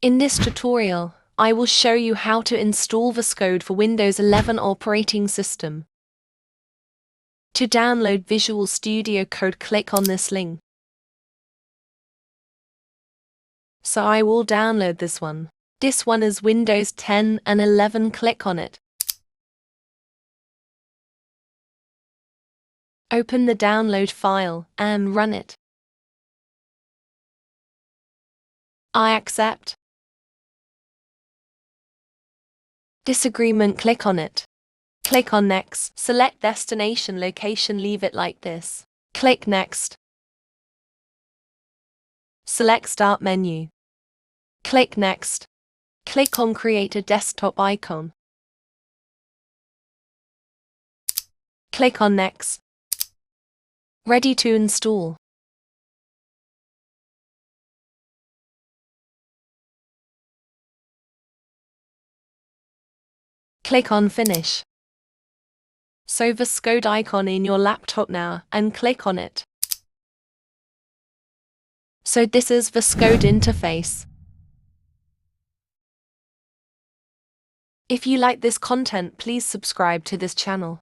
In this tutorial, I will show you how to install VSCode for Windows 11 operating system. To download Visual Studio Code, click on this link. So I will download this one. This one is Windows 10 and 11, click on it. Open the download file and run it. I accept. Disagreement, click on it. Click on Next. Select destination location, leave it like this. Click Next. Select Start menu. Click Next. Click on Create a desktop icon. Click on Next. Ready to install. Click on Finish. So VSCode icon in your laptop now and click on it. So this is VSCode interface. If you like this content, please subscribe to this channel.